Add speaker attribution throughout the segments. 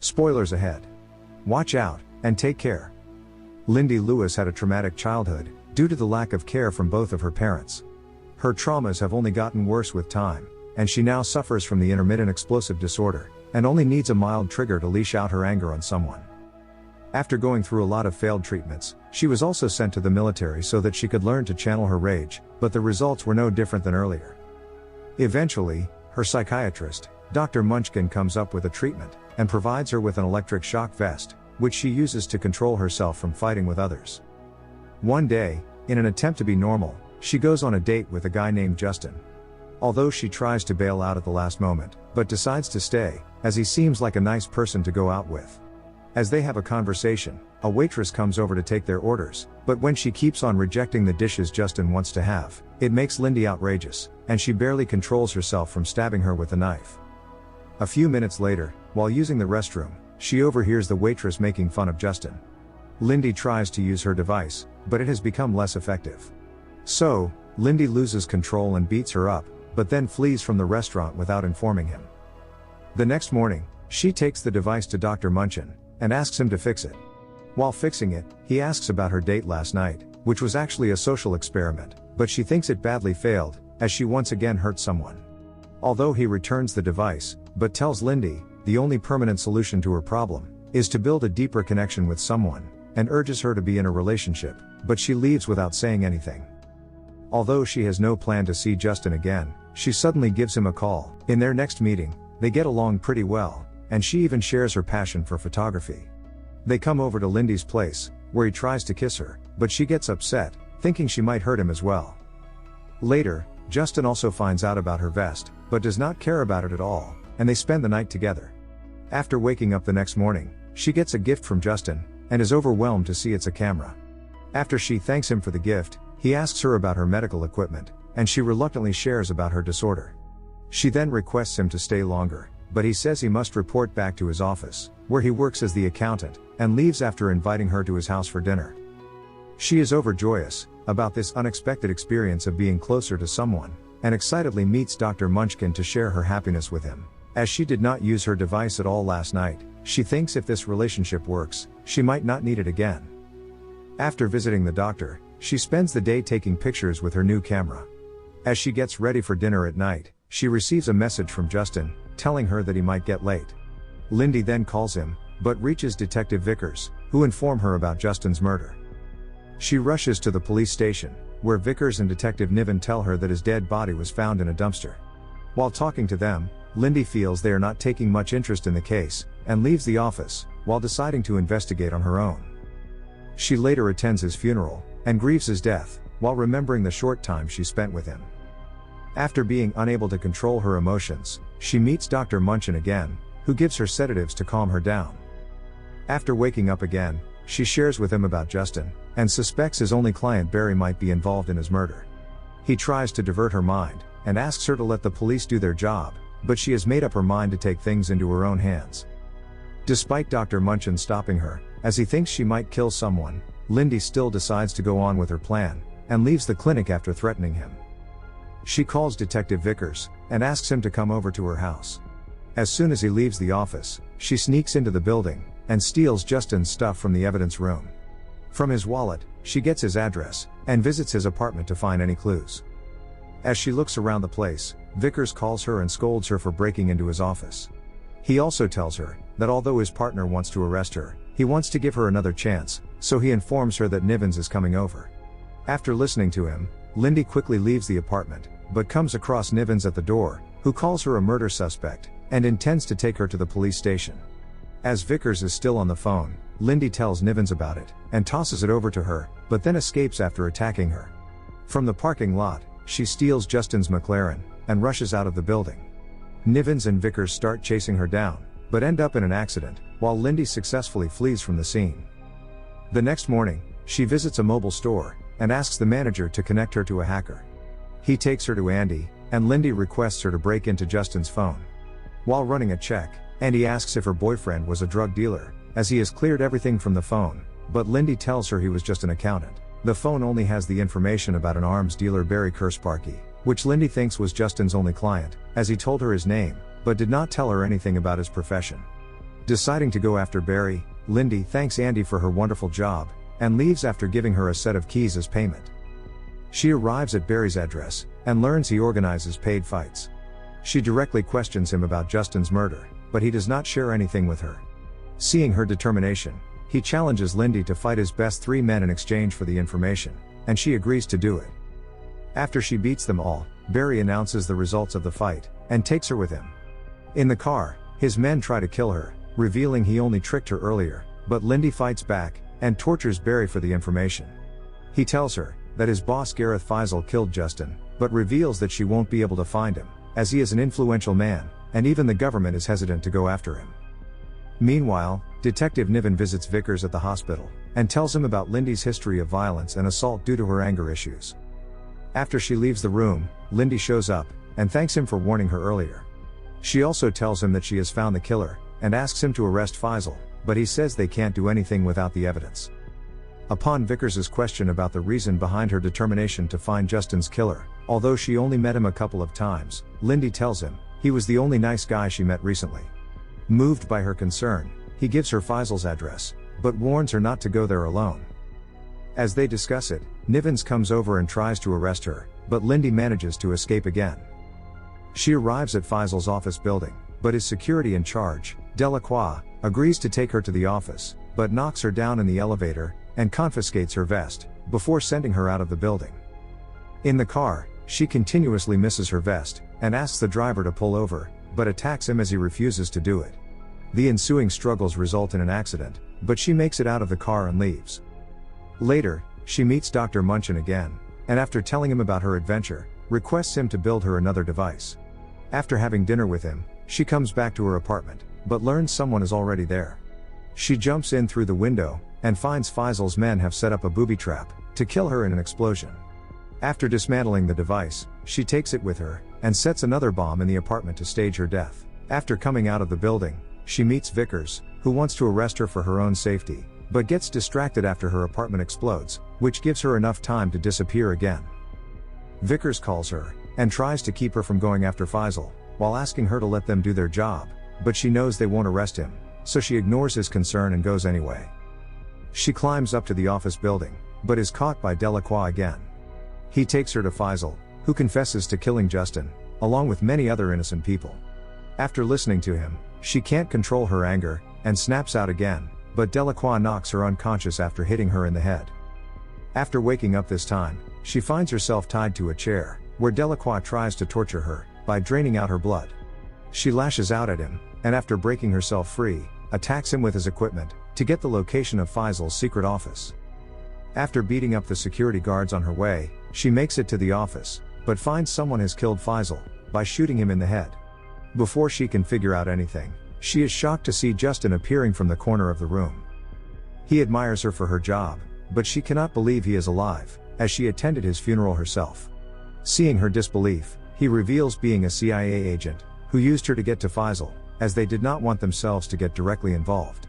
Speaker 1: Spoilers ahead. Watch out, and take care. Lindy Lewis had a traumatic childhood, due to the lack of care from both of her parents. Her traumas have only gotten worse with time, and she now suffers from the intermittent explosive disorder, and only needs a mild trigger to leash out her anger on someone. After going through a lot of failed treatments, she was also sent to the military so that she could learn to channel her rage, but the results were no different than earlier. Eventually, her psychiatrist, Dr. Munchkin, comes up with a treatment, and provides her with an electric shock vest, which she uses to control herself from fighting with others. One day, in an attempt to be normal, she goes on a date with a guy named Justin. Although she tries to bail out at the last moment, but decides to stay, as he seems like a nice person to go out with. As they have a conversation, a waitress comes over to take their orders, but when she keeps on rejecting the dishes Justin wants to have, it makes Lindy outrageous, and she barely controls herself from stabbing her with a knife. A few minutes later, while using the restroom, she overhears the waitress making fun of Justin. Lindy tries to use her device, but it has become less effective. So, Lindy loses control and beats her up, but then flees from the restaurant without informing him. The next morning, she takes the device to Dr. Munchkin, and asks him to fix it. While fixing it, he asks about her date last night, which was actually a social experiment, but she thinks it badly failed, as she once again hurt someone. Although he returns the device, but tells Lindy, the only permanent solution to her problem, is to build a deeper connection with someone, and urges her to be in a relationship, but she leaves without saying anything. Although she has no plan to see Justin again, she suddenly gives him a call. In their next meeting, they get along pretty well, and she even shares her passion for photography. They come over to Lindy's place, where he tries to kiss her, but she gets upset, thinking she might hurt him as well. Later, Justin also finds out about her vest, but does not care about it at all, and they spend the night together. After waking up the next morning, she gets a gift from Justin, and is overwhelmed to see it's a camera. After she thanks him for the gift, he asks her about her medical equipment, and she reluctantly shares about her disorder. She then requests him to stay longer, but he says he must report back to his office, where he works as the accountant, and leaves after inviting her to his house for dinner. She is overjoyous about this unexpected experience of being closer to someone, and excitedly meets Dr. Munchkin to share her happiness with him. As she did not use her device at all last night, she thinks if this relationship works, she might not need it again. After visiting the doctor, she spends the day taking pictures with her new camera. As she gets ready for dinner at night, she receives a message from Justin, telling her that he might get late. Lindy then calls him, but reaches Detective Vickers, who inform her about Justin's murder. She rushes to the police station, where Vickers and Detective Niven tell her that his dead body was found in a dumpster. While talking to them, Lindy feels they are not taking much interest in the case, and leaves the office, while deciding to investigate on her own. She later attends his funeral, and grieves his death, while remembering the short time she spent with him. After being unable to control her emotions, she meets Dr. Munchkin again, who gives her sedatives to calm her down. After waking up again, she shares with him about Justin, and suspects his only client Barry might be involved in his murder. He tries to divert her mind, and asks her to let the police do their job, but she has made up her mind to take things into her own hands. Despite Dr. Munchkin stopping her, as he thinks she might kill someone, Lindy still decides to go on with her plan, and leaves the clinic after threatening him. She calls Detective Vickers, and asks him to come over to her house. As soon as he leaves the office, she sneaks into the building, and steals Justin's stuff from the evidence room. From his wallet, she gets his address, and visits his apartment to find any clues. As she looks around the place, Vickers calls her and scolds her for breaking into his office. He also tells her that although his partner wants to arrest her, he wants to give her another chance, so he informs her that Nivens is coming over. After listening to him, Lindy quickly leaves the apartment, but comes across Nivens at the door, who calls her a murder suspect, and intends to take her to the police station. As Vickers is still on the phone, Lindy tells Nivens about it, and tosses it over to her, but then escapes after attacking her. From the parking lot, she steals Justin's McLaren, and rushes out of the building. Nivens and Vickers start chasing her down, but end up in an accident, while Lindy successfully flees from the scene. The next morning, she visits a mobile store, and asks the manager to connect her to a hacker. He takes her to Andy, and Lindy requests her to break into Justin's phone. While running a check, Andy asks if her boyfriend was a drug dealer, as he has cleared everything from the phone, but Lindy tells her he was just an accountant. The phone only has the information about an arms dealer Barry Kersparky, which Lindy thinks was Justin's only client, as he told her his name, but did not tell her anything about his profession. Deciding to go after Barry, Lindy thanks Andy for her wonderful job, and leaves after giving her a set of keys as payment. She arrives at Barry's address, and learns he organizes paid fights. She directly questions him about Justin's murder, but he does not share anything with her. Seeing her determination, he challenges Lindy to fight his best 3 men in exchange for the information, and she agrees to do it. After she beats them all, Barry announces the results of the fight, and takes her with him. In the car, his men try to kill her, revealing he only tricked her earlier, but Lindy fights back, and tortures Barry for the information. He tells her that his boss Gareth Faisal killed Justin, but reveals that she won't be able to find him, as he is an influential man, and even the government is hesitant to go after him. Meanwhile, Detective Niven visits Vickers at the hospital, and tells him about Lindy's history of violence and assault due to her anger issues. After she leaves the room, Lindy shows up, and thanks him for warning her earlier. She also tells him that she has found the killer, and asks him to arrest Faisal, but he says they can't do anything without the evidence. Upon Vickers' question about the reason behind her determination to find Justin's killer, although she only met him a couple of times, Lindy tells him he was the only nice guy she met recently. Moved by her concern, he gives her Faisal's address, but warns her not to go there alone. As they discuss it, Nivens comes over and tries to arrest her, but Lindy manages to escape again. She arrives at Faisal's office building, but his security in charge, Delacroix, agrees to take her to the office, but knocks her down in the elevator, and confiscates her vest, before sending her out of the building. In the car, she continuously misses her vest, and asks the driver to pull over, but attacks him as he refuses to do it. The ensuing struggles result in an accident, but she makes it out of the car and leaves. Later, she meets Dr. Munchin again, and after telling him about her adventure, requests him to build her another device. After having dinner with him, she comes back to her apartment, but learns someone is already there. She jumps in through the window, and finds Faisal's men have set up a booby trap, to kill her in an explosion. After dismantling the device, she takes it with her, and sets another bomb in the apartment to stage her death. After coming out of the building, she meets Vickers, who wants to arrest her for her own safety, but gets distracted after her apartment explodes, which gives her enough time to disappear again. Vickers calls her, and tries to keep her from going after Faisal, while asking her to let them do their job, but she knows they won't arrest him, so she ignores his concern and goes anyway. She climbs up to the office building, but is caught by Delacroix again. He takes her to Faisal, who confesses to killing Justin, along with many other innocent people. After listening to him, she can't control her anger, and snaps out again, but Delacroix knocks her unconscious after hitting her in the head. After waking up this time, she finds herself tied to a chair, where Delacroix tries to torture her, by draining out her blood. She lashes out at him, and after breaking herself free, attacks him with his equipment, to get the location of Faisal's secret office. After beating up the security guards on her way, she makes it to the office, but finds someone has killed Faisal, by shooting him in the head. Before she can figure out anything, she is shocked to see Justin appearing from the corner of the room. He admires her for her job, but she cannot believe he is alive, as she attended his funeral herself. Seeing her disbelief, he reveals being a CIA agent, who used her to get to Faisal, as they did not want themselves to get directly involved.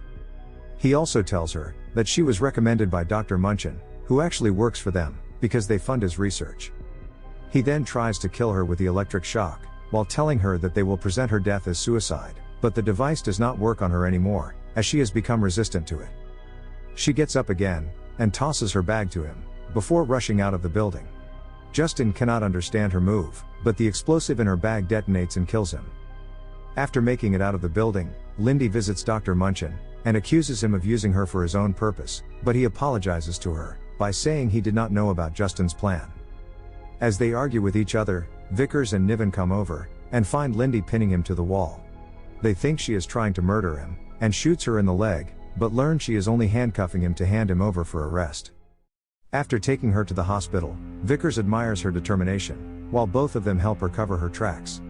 Speaker 1: He also tells her that she was recommended by Dr. Munchin, who actually works for them, because they fund his research. He then tries to kill her with the electric shock, while telling her that they will present her death as suicide, but the device does not work on her anymore, as she has become resistant to it. She gets up again, and tosses her bag to him, before rushing out of the building. Justin cannot understand her move, but the explosive in her bag detonates and kills him. After making it out of the building, Lindy visits Dr. Munchin, and accuses him of using her for his own purpose, but he apologizes to her, by saying he did not know about Justin's plan. As they argue with each other, Vickers and Niven come over, and find Lindy pinning him to the wall. They think she is trying to murder him, and shoots her in the leg, but learn she is only handcuffing him to hand him over for arrest. After taking her to the hospital, Vickers admires her determination, while both of them help her cover her tracks.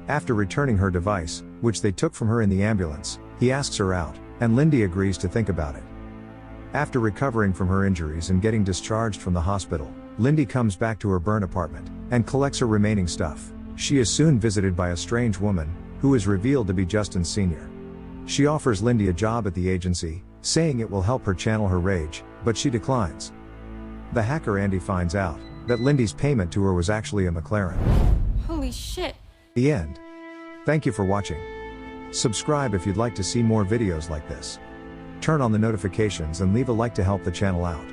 Speaker 1: After returning her device, which they took from her in the ambulance, he asks her out, and Lindy agrees to think about it. After recovering from her injuries and getting discharged from the hospital, Lindy comes back to her burnt apartment, and collects her remaining stuff. She is soon visited by a strange woman, who is revealed to be Justin Sr. She offers Lindy a job at the agency, saying it will help her channel her rage, but she declines. The hacker Andy finds out that Lindy's payment to her was actually a McLaren.
Speaker 2: Holy shit.
Speaker 1: The end. Thank you for watching. Subscribe if you'd like to see more videos like this. Turn on the notifications and leave a like to help the channel out.